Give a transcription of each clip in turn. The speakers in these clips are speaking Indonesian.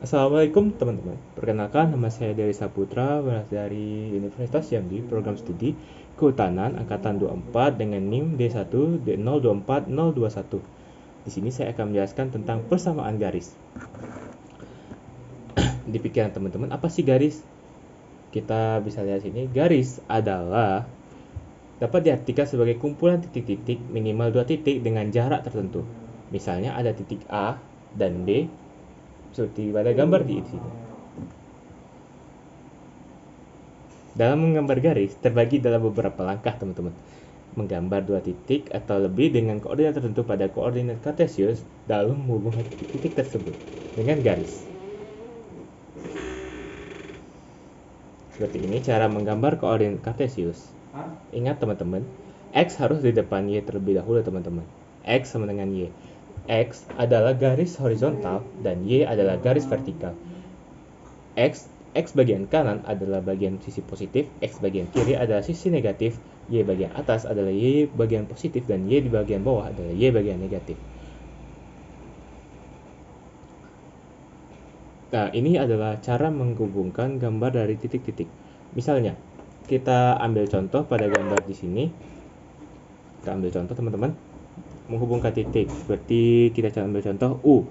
Assalamualaikum teman-teman. Perkenalkan, nama saya Dery Saputra, berasal dari Universitas Jambi, program studi Kehutanan Angkatan 24 dengan NIM D1 D024021. Di sini saya akan menjelaskan tentang persamaan garis. Di pikiran teman-teman, apa sih garis? Kita bisa lihat sini, garis adalah dapat diartikan sebagai kumpulan titik-titik minimal 2 titik dengan jarak tertentu. Misalnya ada titik A dan B seperti pada gambar di sini. Dalam menggambar garis terbagi dalam beberapa langkah, teman-teman. Menggambar dua titik atau lebih dengan koordinat tertentu pada koordinat kartesius lalu menghubungkan titik-titik tersebut dengan garis. Seperti ini cara menggambar koordinat kartesius. Ingat teman-teman, X harus di depan Y terlebih dahulu, teman-teman. X sama dengan Y. X adalah garis horizontal dan Y adalah garis vertikal. X bagian kanan adalah bagian sisi positif, X bagian kiri adalah sisi negatif, Y bagian atas adalah Y bagian positif, dan Y di bagian bawah adalah Y bagian negatif. Nah, ini adalah cara menghubungkan gambar dari titik-titik. Misalnya, kita ambil contoh pada gambar di sini. Kita ambil contoh, teman-teman, menghubungkan titik. Seperti kita ambil contoh U.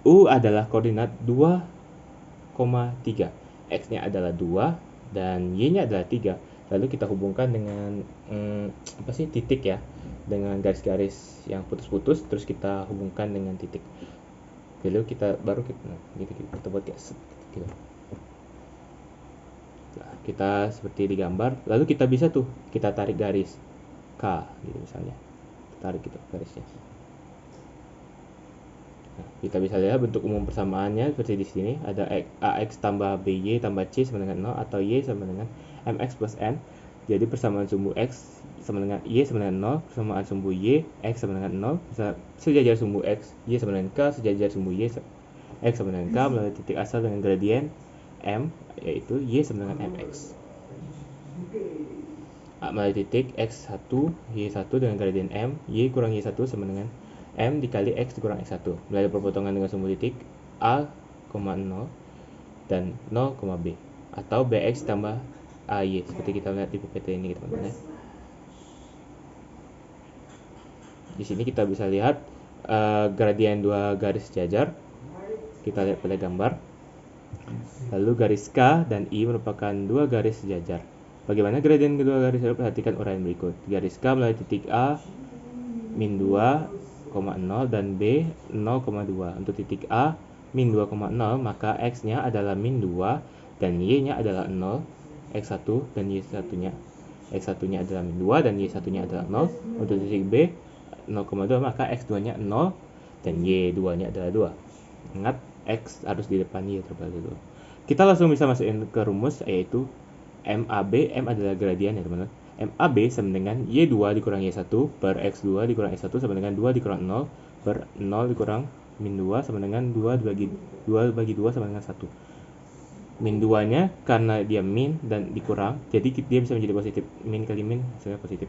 U adalah koordinat 2,3. X-nya adalah 2 dan Y-nya adalah 3. Lalu kita hubungkan dengan titik ya, dengan garis-garis yang putus-putus, terus kita hubungkan dengan titik. Lalu kita buat kayak gitu. Nah, kita seperti digambar, lalu kita bisa kita tarik garis K gitu misalnya. Tarik gitu garisnya. Nah, kita bisa lihat bentuk umum persamaannya seperti di sini, ada AX tambah BY tambah C sama dengan 0 atau Y sama dengan MX plus N. Jadi persamaan sumbu X sama dengan Y sama dengan 0, persamaan sumbu Y X sama dengan 0, sejajar sumbu X Y sama dengan K, sejajar sumbu Y X sama dengan K melalui titik asal dengan gradien M, yaitu Y sama dengan MX. Melalui titik X1 Y1 dengan gradien M, Y kurang Y1 sama dengan M dikali X dikurang X1 melalui perpotongan dengan sumbu titik A, 0 dan 0, B, atau BX tambah AY seperti kita lihat di PPT ini, teman-teman. Di sini kita bisa lihat gradien dua garis sejajar. Kita lihat pada gambar. Lalu garis K dan I merupakan dua garis sejajar. Bagaimana gradien kedua garis sejajar? Perhatikan uraian berikut. Garis K melalui titik A min 2,0 dan B 0,2. Untuk titik A min 2,0 maka X-nya adalah min 2 dan Y-nya adalah 0, X1 dan Y1-nya. X1-nya adalah min 2 dan Y1-nya adalah 0. Untuk titik B 0,2 maka X2-nya 0 dan Y2-nya adalah 2. Ingat, X harus di depan Y terlebih dahulu. Kita langsung bisa masukin ke rumus, yaitu MAB. M adalah gradien ya, teman-teman. MAB sama dengan Y2 dikurang Y1 per X2 dikurang X1 sama dengan 2 dikurang 0 per 0 dikurang min 2 sama dengan 2 bagi 2 sama dengan 1. Min 2 nya karena dia min dan dikurang, jadi dia bisa menjadi positif. Min kali min hasilnya positif.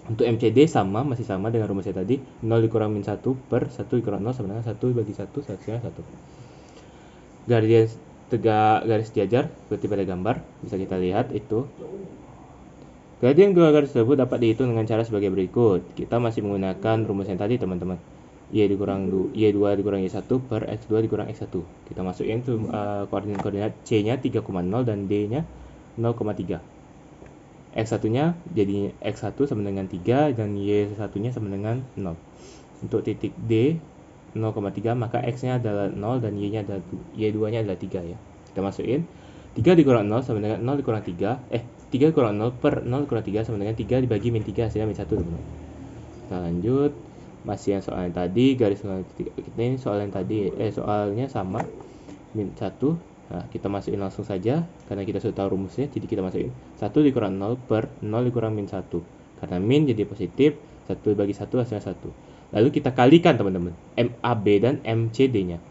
Untuk MCD masih sama dengan rumusnya tadi, 0 dikurang min 1 per 1 dikurang 0 sama dengan 1 bagi 1 hasilnya 1. Gradien tegak garis sejajar seperti pada gambar bisa kita lihat itu. Gradien dua garis tersebut dapat dihitung dengan cara sebagai berikut. Kita masih menggunakan rumus yang tadi, teman-teman. Y2 dikurang Y1 per X2 dikurang X1. Kita masukin koordinat C-nya 3,0 dan D-nya 0,3. X1-nya jadi X1 sama dengan 3 dan Y1-nya sama dengan 0. Untuk titik D 0,3 maka X-nya adalah 0 dan Y2-nya adalah 3 ya. Kita masukin 3 dikurang 0 sama dengan 0 dikurang 3. 3 dikurang 0 per 0 dikurang 3 sama dengan 3 dibagi min 3 hasilnya min 1, teman-teman. Kita lanjut. Masih yang soal yang tadi, garis ini soal yang tadi, soalnya sama min 1. Nah, kita masukin langsung saja karena kita sudah tahu rumusnya, jadi kita masukin 1 dikurang 0 per 0 dikurang min 1. Karena min jadi positif, 1 bagi 1 hasilnya 1. Lalu kita kalikan, teman-teman, MAB dan MCD-nya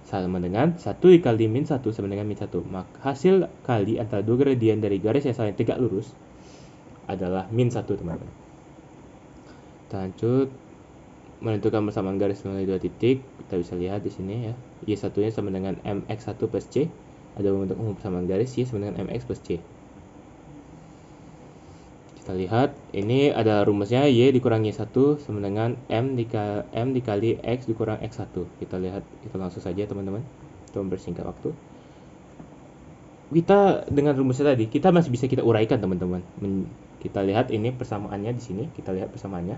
sama dengan 1 dikali min 1 sama dengan min 1. Maka hasil kali antara dua gradien dari garis yang saling tegak lurus adalah min 1, teman-teman. Kita lanjut. menentukan persamaan garis melalui dua titik. Kita bisa lihat di sini ya. Y1 nya sama dengan mx1 plus c. Ada bentuk umum persamaan garis Y sama dengan mx plus c. Kita lihat ini ada rumusnya Y dikurangi 1 sama dengan M dikali X dikurang X1. Kita lihat itu langsung saja teman-teman, untuk mempersingkat waktu. Kita dengan rumusnya tadi, kita masih bisa kita uraikan teman-teman. Kita lihat ini persamaannya di sini, kita lihat persamaannya.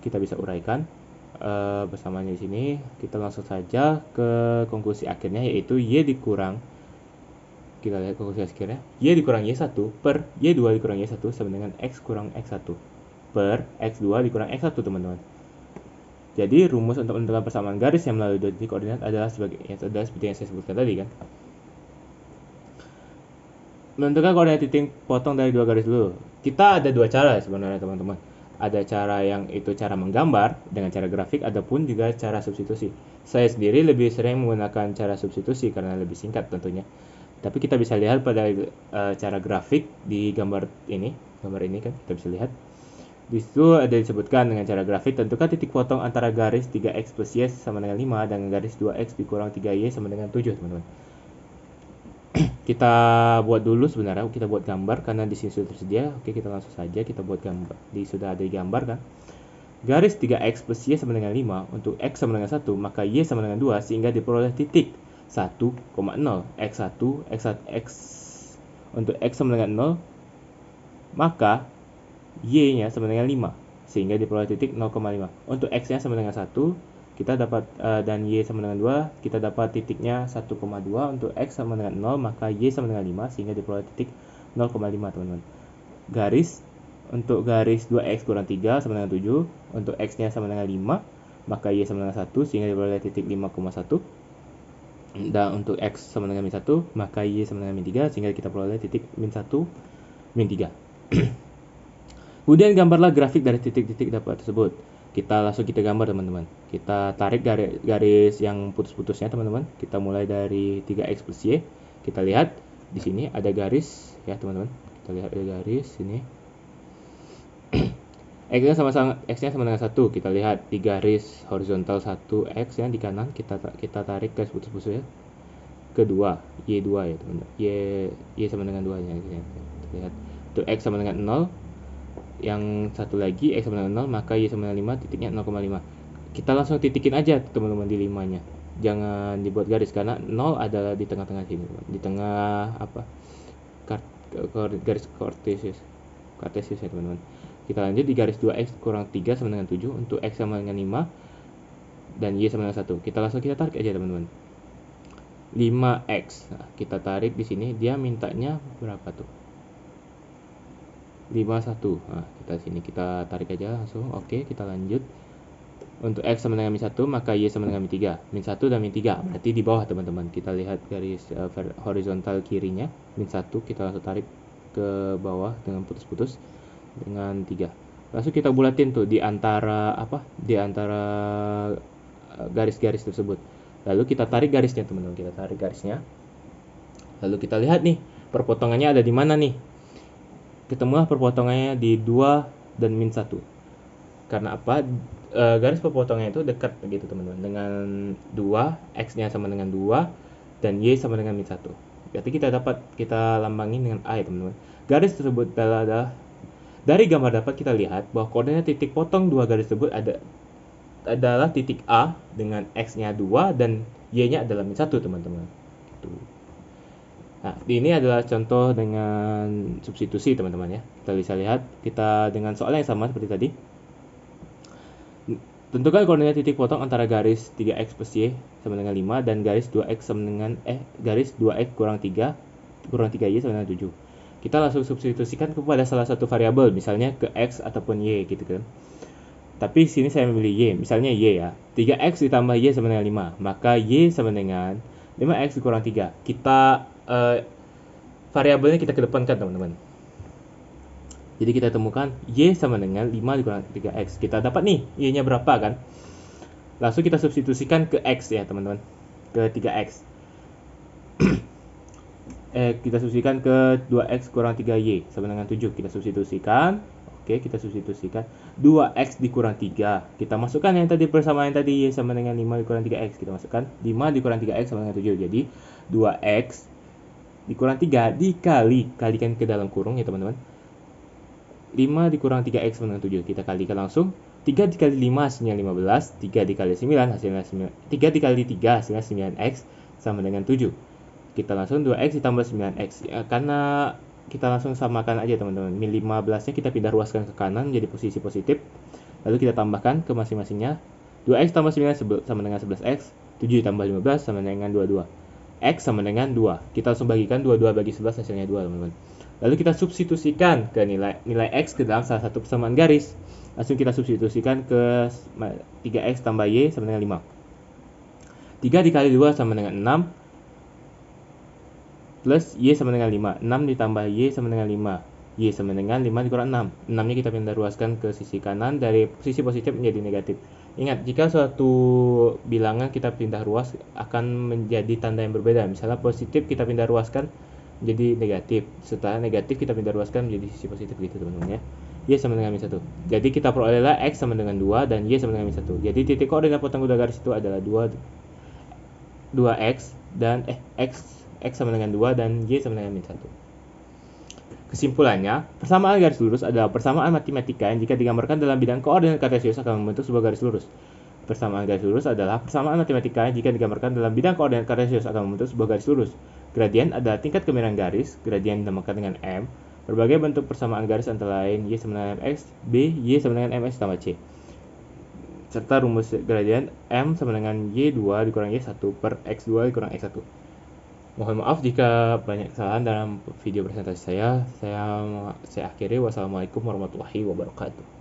Kita bisa uraikan persamaannya di sini. Kita langsung saja ke konklusi akhirnya, yaitu Y dikurang, kita lihat konklusi akhirnya, Y dikurang Y1 per Y2 dikurang Y1 sama dengan X kurang X1 per X2 dikurang X1 teman-teman. Jadi rumus untuk menentukan persamaan garis yang melalui dua titik koordinat adalah seperti yang saya sebutkan tadi kan. Menentukan koordinat titik potong dari dua garis dulu. Kita ada dua cara sebenarnya teman-teman. Ada cara yang itu cara menggambar dengan cara grafik, ataupun juga cara substitusi. Saya sendiri lebih sering menggunakan cara substitusi karena lebih singkat tentunya. Tapi kita bisa lihat pada cara grafik di gambar ini kan kita bisa lihat. Di situ ada disebutkan dengan cara grafik, tentukan titik potong antara garis 3x plus y sama dengan 5 dan garis 2x dikurang 3y sama dengan 7 teman-teman. Kita buat dulu sebenarnya, kita buat gambar karena di sini sudah tersedia. Oke, kita langsung saja kita buat gambar. Sudah ada gambar kan. Garis 3x plus y sama dengan 5 untuk x sama dengan 1, maka y sama dengan 2 sehingga diperoleh titik 1,0 x1 x untuk x sama dengan 0, maka y nya sama dengan 5 sehingga diperoleh titik 0,5. Untuk x nya sama dengan 1 kita dapat dan y sama dengan 2 kita dapat titiknya 1,2. Untuk x sama dengan 0 maka y sama dengan 5 sehingga diperoleh titik 0,5 teman-teman. Untuk garis 2x kurang 3 sama dengan 7, untuk x nya sama dengan 5 maka y sama dengan 1 sehingga diperoleh titik 5,1. Dan untuk x sama dengan min 1 maka y sama dengan min 3 sehingga kita peroleh titik min 1 min 3. Kemudian gambarlah grafik dari titik-titik dapat tersebut. Kita langsung gambar teman-teman. Kita tarik garis yang putus-putusnya teman-teman. Kita mulai dari 3x plus y. Kita lihat di sini ada garis ya teman-teman. Kita lihat ada garis sini. X-nya sama dengan 1. Kita lihat di garis horizontal 1x yang di kanan, kita tarik garis putus-putusnya kedua, Y2 ya teman-teman. Y sama dengan 2 ya. Kita lihat untuk X sama dengan 0. Yang satu lagi X sama dengan 0, maka Y sama dengan 5, titiknya 0,5. Kita langsung titikin aja teman-teman di 5-nya. Jangan dibuat garis karena 0 adalah di tengah-tengah sini, teman. Di tengah garis kartesius ya teman-teman. Kita lanjut di garis 2x kurang 3 sama dengan 7 untuk x sama dengan 5 dan y sama dengan 1. Kita tarik aja teman-teman. 5x. Nah, kita tarik di sini, dia mintanya berapa tuh? 51. Nah, kita tarik aja langsung. Oke, kita lanjut. Untuk x sama dengan min 1 maka y sama dengan min 3. Min 1 dan min 3 berarti di bawah teman-teman. Kita lihat garis horizontal kirinya min 1, kita langsung tarik ke bawah dengan putus-putus dengan 3. Langsung kita bulatin tuh di antara garis-garis tersebut. Lalu kita tarik garisnya teman-teman. Kita tarik garisnya. Lalu kita lihat nih perpotongannya ada di mana nih. Ketemulah perpotongannya di 2 dan min 1. Karena apa? Garis perpotongannya itu dekat begitu teman-teman. Dengan 2, x-nya sama dengan 2 dan y sama dengan min 1. Berarti kita lambangin dengan A ya teman-teman. Garis tersebut adalah, dari gambar dapat kita lihat bahwa koordinat titik potong dua garis tersebut adalah titik A dengan x-nya 2 dan y-nya adalah min 1 teman-teman. Gitu. Nah, ini adalah contoh dengan substitusi teman-teman ya. Kita bisa lihat dengan soal yang sama seperti tadi. Tentukan koordinat titik potong antara garis 3x plus y sama dengan 5 dan garis 2x sama dengan garis 2x kurang 3y sama dengan 7. Kita langsung substitusikan kepada salah satu variabel, misalnya ke x ataupun y gitu kan. Tapi sini saya memilih y, misalnya y ya. 3x ditambah y sama dengan 5, maka y sama dengan 5x dikurang 3. Kita variabelnya kita kedepankan teman-teman. Jadi kita temukan y sama dengan 5 dikurang 3x. Kita dapat nih y-nya berapa kan. Langsung kita substitusikan ke x ya teman-teman, ke 3x. Kita substitusikan ke 2x kurang 3y sama dengan 7. Kita substitusikan. Oke, kita substitusikan 2x dikurang 3. Kita masukkan yang tadi persamaan tadi, y sama dengan 5 dikurang 3x. Kita masukkan 5 dikurang 3x sama dengan 7. Jadi 2x dikurang 3 kalikan ke dalam kurung ya teman-teman. 5 dikurang 3x sama dengan 7. Kita kalikan langsung. 3 dikali 5 hasilnya 15. 3 dikali 9 hasilnya 9. 3 dikali 3 hasilnya 9x sama dengan 7. Kita langsung 2x ditambah 9x. Ya, karena kita langsung samakan aja teman-teman. 15-nya kita pindah ruaskan ke kanan jadi posisi positif. Lalu kita tambahkan ke masing-masingnya. 2x tambah 9 sama dengan 11x. 7 ditambah 15 sama dengan 22. X sama dengan 2. Kita langsung bagikan 22 bagi 11 hasilnya 2 teman-teman. Lalu kita substitusikan ke nilai X ke dalam salah satu persamaan garis. Langsung kita substitusikan ke 3x tambah y sama dengan 5. 3 dikali 2 sama dengan 6. Plus y sama dengan 5. 6 ditambah y sama dengan 5. Y sama dengan 5 dikurang 6. 6-nya kita pindah ruaskan ke sisi kanan dari sisi positif menjadi negatif. Ingat, jika suatu bilangan kita pindah ruas akan menjadi tanda yang berbeda. Misalnya positif kita pindah ruaskan menjadi negatif. Setelah negatif kita pindah ruaskan menjadi sisi positif gitu teman-teman ya. Y sama dengan min 1. Jadi kita perolehlah X sama dengan 2 dan Y sama dengan min 1. Jadi titik koordinat potong kuda garis itu adalah 2x dan X sama dengan 2 dan Y sama dengan min 1. Kesimpulannya, persamaan garis lurus adalah persamaan matematika yang jika digambarkan dalam bidang koordinat kartesius akan membentuk sebuah garis lurus. Persamaan garis lurus adalah persamaan matematika yang jika digambarkan dalam bidang koordinat kartesius akan membentuk sebuah garis lurus. Gradien adalah tingkat kemiringan garis, gradien dinamakan dengan M. Berbagai bentuk persamaan garis antara lain Y sama dengan MX, B, Y sama dengan MX tambah C. Serta rumus gradien M sama dengan Y2 dikurang Y1 per X2 dikurang X1. Mohon maaf jika banyak kesalahan dalam video presentasi saya. Saya akhiri. Wassalamualaikum warahmatullahi wabarakatuh.